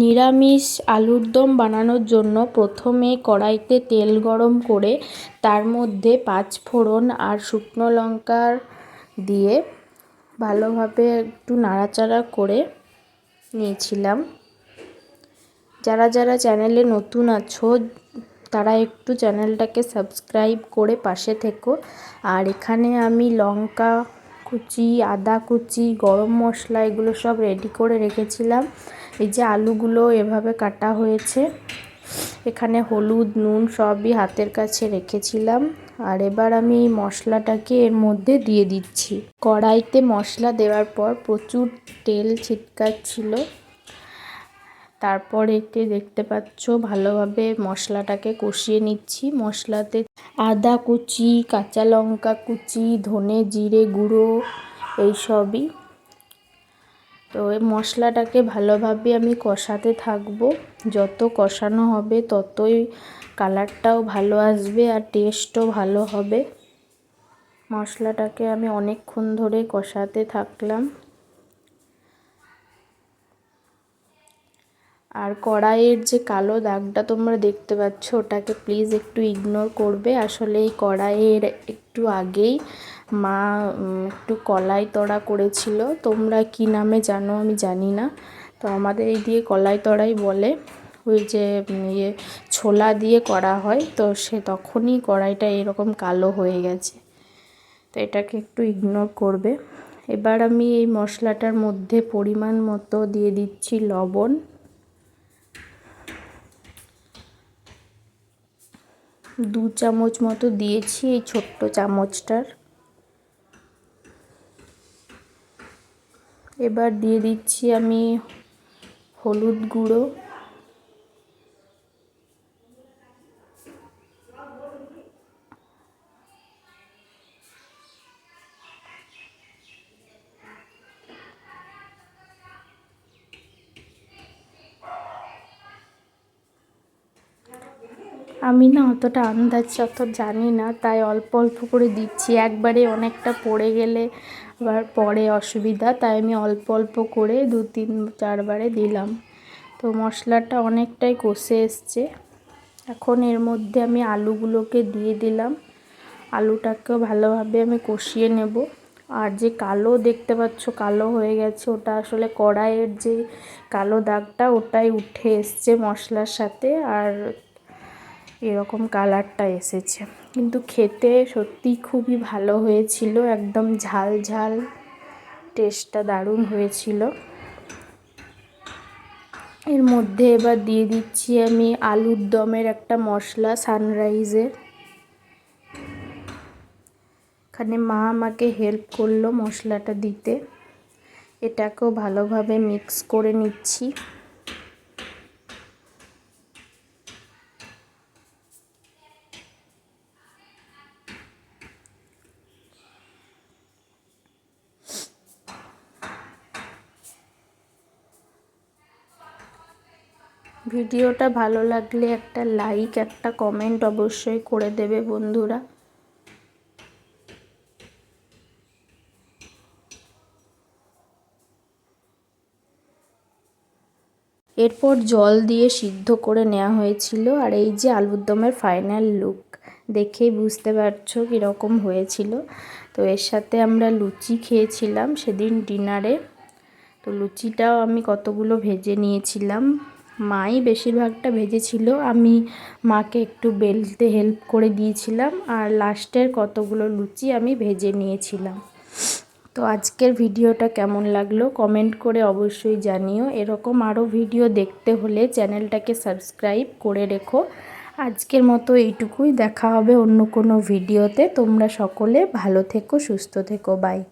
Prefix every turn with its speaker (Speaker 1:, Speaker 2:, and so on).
Speaker 1: নিরামিষ আলুর দম বানানোর জন্য প্রথমে কড়াইতে তেল গরম করে তার মধ্যে 5 ফোড়ন আর শুকনো লঙ্কা দিয়ে ভালোভাবে একটু নাড়াচাড়া করে নিয়েছিলাম। যারা যারা চ্যানেলে নতুন আছো তারা একটু চ্যানেলটাকে সাবস্ক্রাইব করে পাশে থেকো। আর এখানে আমি লঙ্কা কুচি, আদা কুচি, গরম মশলা এগুলো সব রেডি করে রেখেছিলাম। এই যে আলুগুলো এভাবে কাটা হয়েছে, এখানে হলুদ নুন সবই হাতের কাছে রেখেছিলাম। আর এবার আমি এই মশলাটাকে এর মধ্যে দিয়ে দিচ্ছি। কড়াইতে মশলা দেওয়ার পর প্রচুর তেল ছিটকাচ্ছিল। তারপর এতে দেখতে পাচ্ছ ভালোভাবে মশলাটাকে কষিয়ে নিচ্ছি। মশলাতে আদা কুচি, কাঁচা লঙ্কা কুচি, ধনে জিরে গুঁড়ো এইসবই। তো এই মশলাটাকে ভালোভাবে আমি কষাতে থাকবো। যত কষানো হবে ততই কালারটাও ভালো আসবে আর টেস্টও ভালো হবে। মশলাটাকে আমি অনেকক্ষণ ধরে কষাতে থাকলাম। আর কড়াইয়ের যে কালো দাগটা তোমরা দেখতে পাচ্ছ ওটাকে প্লিজ একটু ইগনোর করবে। আসলে এই কড়াইয়ের একটু আগেই মা একটু কলাই তড়া করেছিল। তোমরা কি নামে জানো আমি জানি না, তো আমাদের এই দিয়ে কলাই তড়াই বলে। ওই যে ছোলা দিয়ে করা হয়, তো সে তখনই কড়াইটা এরকম কালো হয়ে গেছে, তো এটাকে একটু ইগনোর করবে। এবার আমি এই মশলাটার মধ্যে পরিমাণ মতো দিয়ে দিচ্ছি লবণ। 2 চামচ মতো দিয়েছি এই ছোট্ট চামচটার। এবার দিয়ে দিচ্ছি আমি হলুদ গুঁড়ো, আমি না অতটা আন্দাজ অত জানি না, তাই অল্প অল্প করে দিচ্ছি। একবারে অনেকটা পড়ে গেলে আবার পরে অসুবিধা, তাই আমি অল্প অল্প করে 2-3-4 বারে দিলাম। তো মশলাটা অনেকটাই কষে এসছে। এখন এর মধ্যে আমি আলুগুলোকে দিয়ে দিলাম। আলুটাকেও ভালোভাবে আমি কষিয়ে নেব। আর যে কালো দেখতে পাচ্ছ কালো হয়ে গেছে, ওটা আসলে কড়াইয়ের যে কালো দাগটা ওটাই উঠে এসছে মশলার সাথে, আর এরকম কালারটা এসেছে। কিন্তু খেতে সত্যি খুবই ভালো হয়েছিল, একদম ঝাল ঝাল, টেস্টটা দারুণ হয়েছিল। এর মধ্যে এবার দিয়ে দিচ্ছি আমি আলুর দমের একটা মশলা সানরাইজের। এখানে মা আমাকে হেল্প করলো মশলাটা দিতে। এটাকেও ভালোভাবে মিক্স করে নিচ্ছি। ভিডিওটা ভালো লাগলে একটা লাইক, একটা কমেন্ট অবশ্যই করে দেবে বন্ধুরা। এরপর জল দিয়ে সিদ্ধ করে নেওয়া হয়েছিল। আর এই যে আলুর দমের ফাইনাল লুক, দেখেই বুঝতে পারছো কীরকম হয়েছিল। তো এর সাথে আমরা লুচি খেয়েছিলাম সেদিন ডিনারে। তো লুচিটাও আমি কতগুলো ভেজে নিয়েছিলাম, মাই বেশিরভাগটা ভেজেছিল, আমি মাকে একটু বেলতে হেল্প করে দিয়েছিলাম। আর লাস্টের কতগুলো লুচি আমি ভেজে নিয়েছিলাম। তো আজকের ভিডিওটা কেমন লাগলো কমেন্ট করে অবশ্যই জানিও। এরকম আরও ভিডিও দেখতে হলে চ্যানেলটাকে সাবস্ক্রাইব করে রেখো। আজকের মতো এইটুকুই, দেখা হবে অন্য কোনো ভিডিওতে। তোমরা সকলে ভালো থেকো, সুস্থ থেকো, বাই।